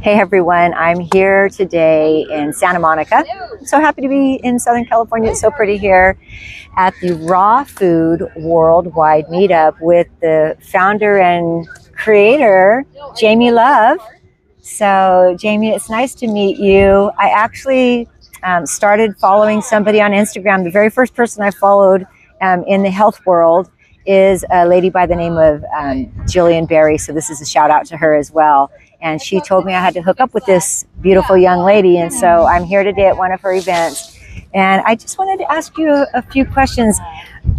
Hey everyone, I'm here today in Santa Monica. I'm so happy to be in Southern California. It's so pretty here at the Raw Food Worldwide Meetup with the founder and creator, Jamie Love. So Jamie, it's nice to meet you. I actually started following somebody on Instagram. The very first person I followed in the health world is a lady by the name of Jillian Berry. So this is a shout out to her as well. And she told me I had to hook up with this beautiful young lady. And so I'm here today at one of her events. And I just wanted to ask you a few questions.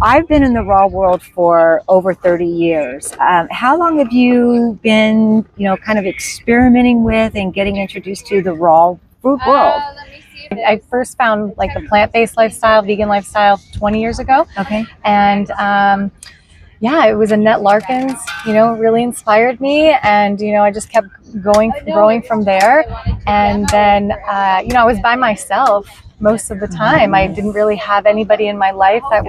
I've been in the raw world for over 30 years. How long have you been, kind of experimenting with and getting introduced to the raw food world? I first found like the plant-based lifestyle, vegan lifestyle 20 years ago. Okay. And yeah, it was Annette Larkins, really inspired me. And, I just kept growing from there. And then, I was by myself most of the time. I didn't really have anybody in my life that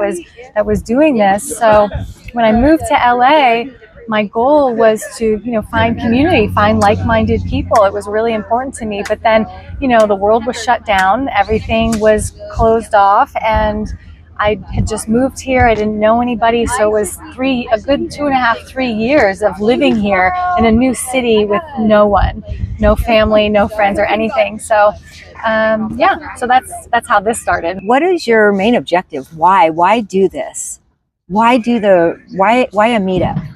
was doing this. So when I moved to LA, my goal was to, find community, find like-minded people. It was really important to me. But then, the world was shut down. Everything was closed off. And I had just moved here. I didn't know anybody. So it was a good 2.5, 3 years of living here in a new city with no one, no family, no friends or anything. So so that's how this started. What is your main objective? Why do this? Why a meetup?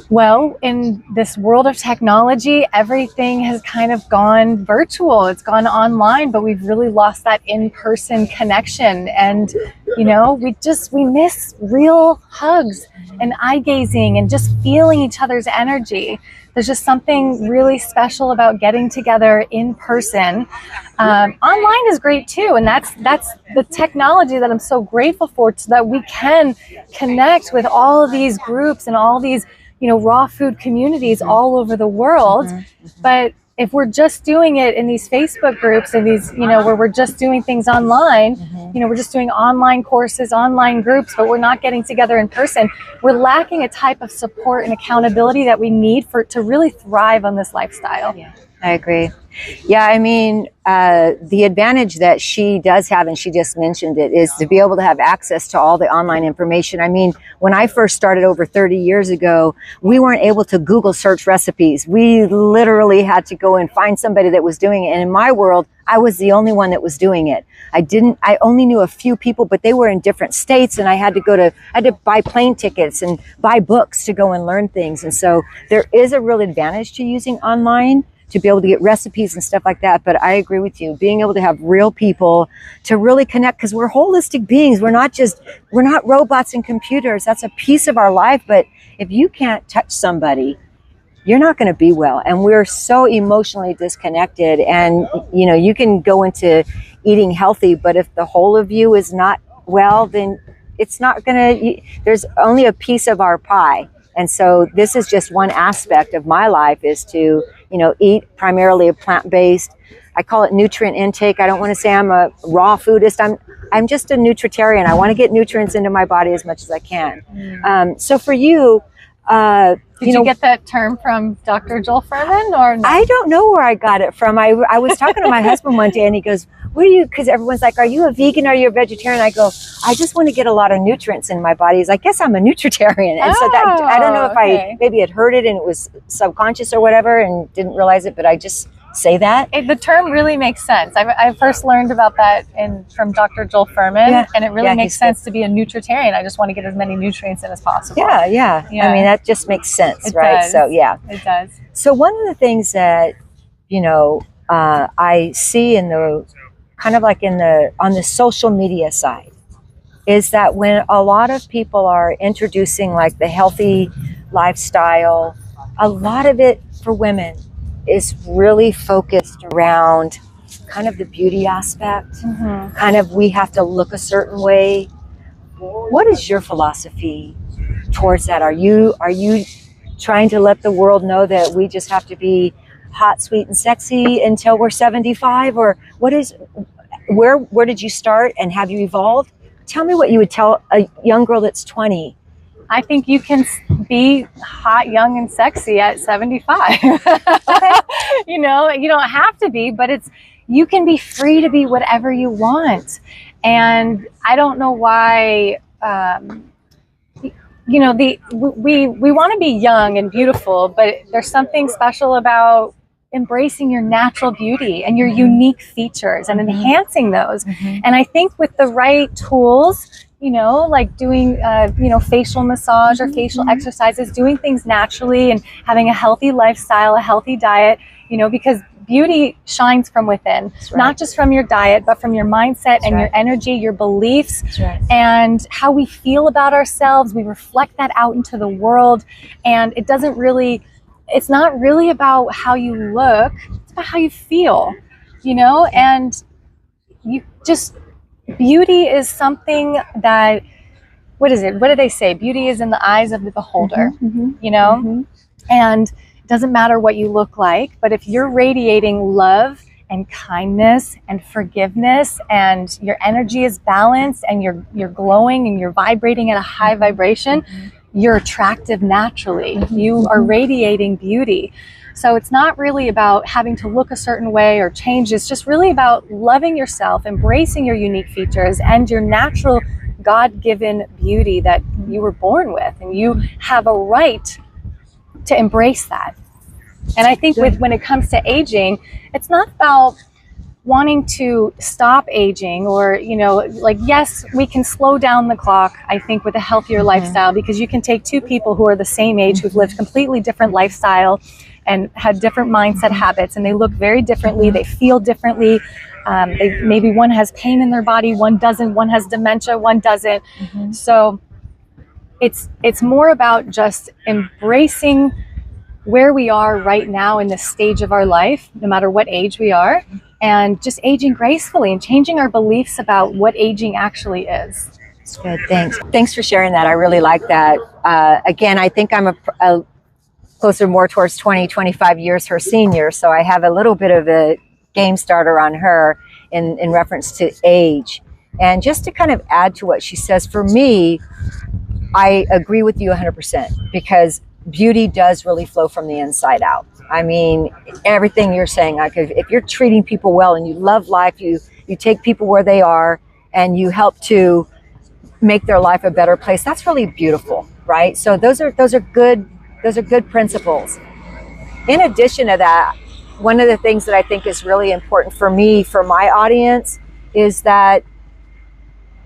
Well, in this world of technology, everything has kind of gone virtual. It's gone online, but we've really lost that in-person connection. And, we miss real hugs and eye gazing and just feeling each other's energy. There's just something really special about getting together in person. Online is great too, and that's the technology that I'm so grateful for, so that we can connect with all of these groups and all these raw food communities all over the world. But if we're just doing it in these Facebook groups and these, where we're just doing things online, we're just doing online courses, online groups, but we're not getting together in person, we're lacking a type of support and accountability that we need to really thrive on this lifestyle. Yeah, I agree. Yeah, I mean, the advantage that she does have, and she just mentioned it, is to be able to have access to all the online information. I mean, when I first started over 30 years ago, we weren't able to Google search recipes. We literally had to go and find somebody that was doing it. And in my world, I was the only one that was doing it. I only knew a few people, but they were in different states, and I had to buy plane tickets and buy books to go and learn things. And so there is a real advantage to using online, to be able to get recipes and stuff like that. But I agree with you, being able to have real people to really connect, because we're holistic beings. We're not robots and computers. That's a piece of our life. But if you can't touch somebody, you're not going to be well. And we're so emotionally disconnected. And, you can go into eating healthy, but if the whole of you is not well, then it's not going to, there's only a piece of our pie. And so this is just one aspect of my life, is to, eat primarily a plant-based. I call it nutrient intake. I don't want to say I'm a raw foodist. I'm just a nutritarian. I want to get nutrients into my body as much as I can. So for you, did you get that term from Dr. Joel Furman, or no? I don't know where I got it from. I was talking to my husband one day, and he goes, because everyone's like, are you a vegan? Are you a vegetarian? I go, I just want to get a lot of nutrients in my body. He's like, I guess I'm a nutritarian. And so that, I don't know if I maybe had heard it and it was subconscious or whatever and didn't realize it, but I just say that. The term really makes sense. I first learned about that from Dr. Joel Furman, and it really makes sense to be a nutritarian. I just want to get as many nutrients in as possible. Yeah. I mean, that just makes sense, right? Does. So yeah, it does. So one of the things that I see in the kind of like on the social media side is that when a lot of people are introducing like the healthy lifestyle, a lot of it for women is really focused around kind of the beauty aspect. Kind of, we have to look a certain way. What is your philosophy towards that? Are you trying to let the world know that we just have to be hot, sweet, and sexy until we're 75? Or where did you start, and have you evolved? Tell me what you would tell a young girl that's 20 I think you can be hot, young, and sexy at 75. Okay. You know, you don't have to be, but you can be free to be whatever you want. And I don't know why, you know, we want to be young and beautiful, but there's something special about embracing your natural beauty and your unique features and enhancing those. And I think with the right tools, you know, like doing, you know, facial massage or facial exercises, doing things naturally and having a healthy lifestyle, a healthy diet, you know, because beauty shines from within, not just from your diet, but from your mindset and your energy, your beliefs, and how we feel about ourselves. We reflect that out into the world. And it's not really about how you look, it's about how you feel, you know, and beauty is something that, what is it? What do they say? Beauty is in the eyes of the beholder, you know, and it doesn't matter what you look like, but if you're radiating love and kindness and forgiveness and your energy is balanced and you're glowing and you're vibrating at a high vibration, you're attractive naturally. You are radiating beauty. So it's not really about having to look a certain way or change. It's just really about loving yourself, embracing your unique features and your natural God-given beauty that you were born with. And you have a right to embrace that. And I think when it comes to aging, it's not about wanting to stop aging or, you know, like, yes, we can slow down the clock, I think, with a healthier lifestyle, because you can take two people who are the same age, who've lived completely different lifestyle and had different mindset habits, and they look very differently, they feel differently. Maybe one has pain in their body, one doesn't, one has dementia, one doesn't. So it's more about just embracing where we are right now in this stage of our life, no matter what age we are, and just aging gracefully and changing our beliefs about what aging actually is. That's good. Thanks for sharing that. I really like that. Again, I think I'm a closer more towards 25 years her senior, so I have a little bit of a game starter on her in reference to age. And just to kind of add to what she says, for me, I agree with you 100%, because beauty does really flow from the inside out. I mean, everything you're saying, like if you're treating people well and you love life, you take people where they are and you help to make their life a better place, that's really beautiful, right? So those are good principles. In addition to that, one of the things that I think is really important for me, for my audience, is that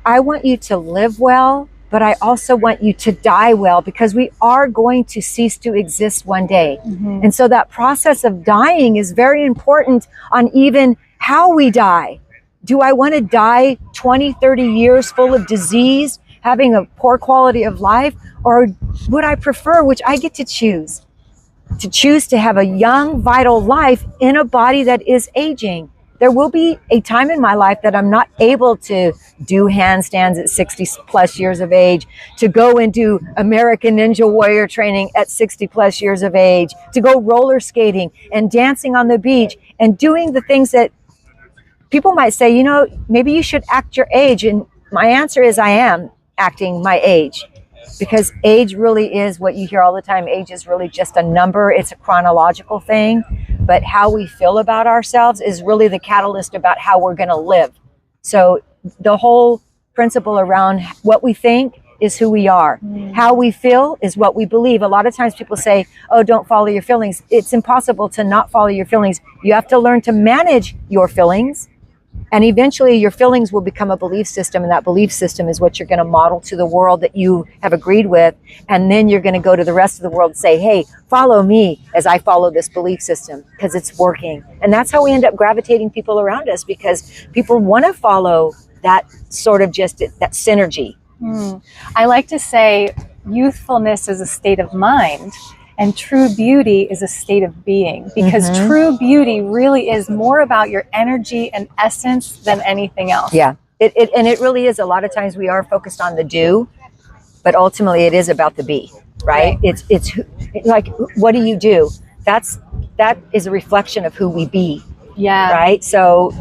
I want you to live well, but I also want you to die well, because we are going to cease to exist one day. And so that process of dying is very important on even how we die. Do I want to die 20, 30 years full of disease, having a poor quality of life? Or would I prefer, which I get to choose to have a young, vital life in a body that is aging? There will be a time in my life that I'm not able to do handstands at 60 plus years of age, to go and do American Ninja Warrior training at 60 plus years of age, to go roller skating and dancing on the beach and doing the things that people might say, you know, maybe you should act your age. And my answer is, I am acting my age, because age really is what you hear all the time. Age is really just a number. It's a chronological thing. But how we feel about ourselves is really the catalyst about how we're going to live. So the whole principle around what we think is who we are. How we feel is what we believe. A lot of times people say, oh, don't follow your feelings. It's impossible to not follow your feelings. You have to learn to manage your feelings. And eventually your feelings will become a belief system, and that belief system is what you're going to model to the world that you have agreed with. And then you're going to go to the rest of the world and say, hey, follow me as I follow this belief system, because it's working. And that's how we end up gravitating people around us, because people want to follow that sort of just that synergy. I like to say youthfulness is a state of mind, and true beauty is a state of being, because true beauty really is more about your energy and essence than anything else. Yeah, it really is. A lot of times we are focused on the do, but ultimately it is about the be, right? It's like, what do you do? That is a reflection of who we be. Yeah. Right. So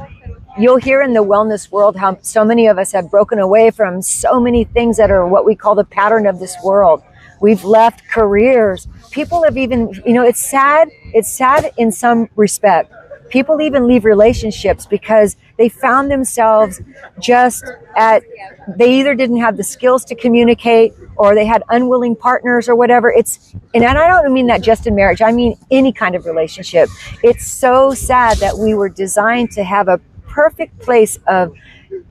you'll hear in the wellness world how so many of us have broken away from so many things that are what we call the pattern of this world. We've left careers. People have even, you know, it's sad in some respect. People even leave relationships because they found themselves they either didn't have the skills to communicate, or they had unwilling partners or whatever. And I don't mean that just in marriage. I mean any kind of relationship. It's so sad that we were designed to have a perfect place of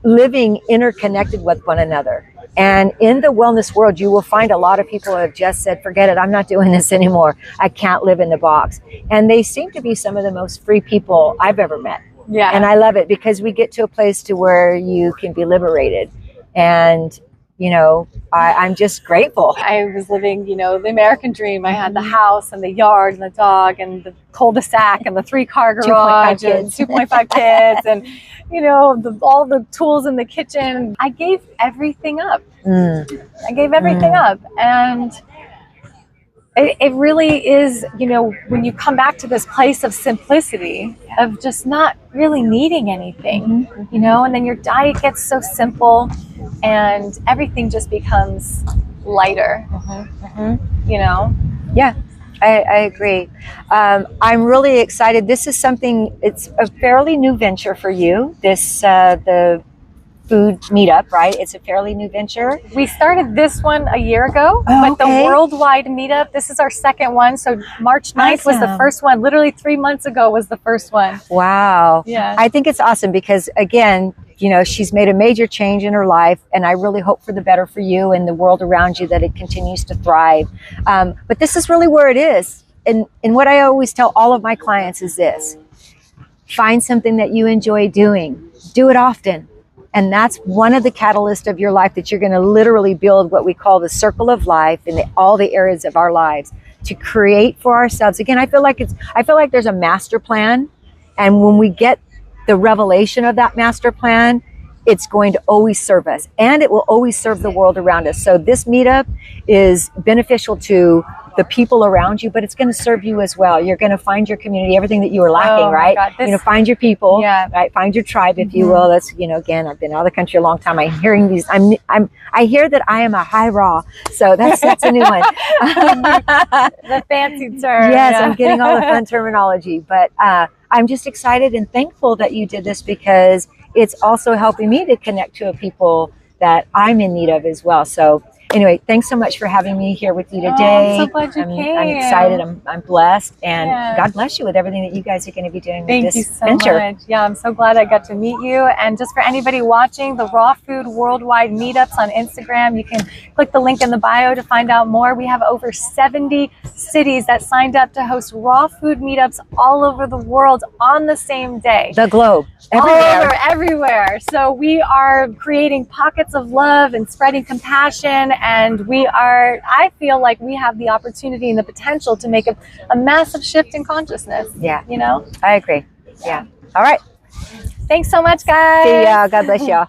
living interconnected with one another. And in the wellness world, you will find a lot of people who have just said, forget it, I'm not doing this anymore. I can't live in the box. And they seem to be some of the most free people I've ever met. Yeah. And I love it because we get to a place to where you can be liberated. And, you know, I'm just grateful. I was living, you know, the American dream. I had the house and the yard and the dog and the cul-de-sac and the 3-car garage and 2.5 kids and, you know, all the tools in the kitchen. I gave everything up. I gave everything up. And it really is, you know, when you come back to this place of simplicity, of just not really needing anything, you know, and then your diet gets so simple and everything just becomes lighter, you know? Yeah, I agree. I'm really excited. This is something, it's a fairly new venture for you, the food meetup, right? It's a fairly new venture. We started this one a year ago, but the worldwide meetup, this is our second one. So March 9th was the first one. Literally 3 months ago was the first one. Wow. Yeah. I think it's awesome because, again, you know, she's made a major change in her life, and I really hope for the better for you and the world around you, that it continues to thrive. But this is really where it is. And what I always tell all of my clients is this: find something that you enjoy doing. Do it often. And that's one of the catalysts of your life, that you're going to literally build what we call the circle of life in all the areas of our lives to create for ourselves. Again, I feel like there's a master plan. And when we get the revelation of that master plan, it's going to always serve us, and it will always serve the world around us. So this meetup is beneficial to the people around you, but it's going to serve you as well. You're going to find your community, everything that you were lacking, right? God, you know, find your people, right? Find your tribe, if you will. That's, you know, again, I've been out of the country a long time. I'm hearing these. I hear that I am a high raw, so that's a new one. The fancy term. Yes, I'm getting all the fun terminology, but I'm just excited and thankful that you did this, because it's also helping me to connect to people that I'm in need of as well. So anyway, thanks so much for having me here with you today. I'm so glad you came. I'm excited. I'm blessed, and God bless you with everything that you guys are going to be doing with this venture. Thank you so much. Yeah, I'm so glad I got to meet you. And just for anybody watching the Raw Food Worldwide Meetups on Instagram, you can click the link in the bio to find out more. We have over 70 cities that signed up to host raw food meetups all over the world on the same day. The globe. Everywhere. So we are creating pockets of love and spreading compassion, and I feel like we have the opportunity and the potential to make a massive shift in consciousness. Yeah. You know? I agree. Yeah. All right. Thanks so much, guys. See ya. God bless y'all.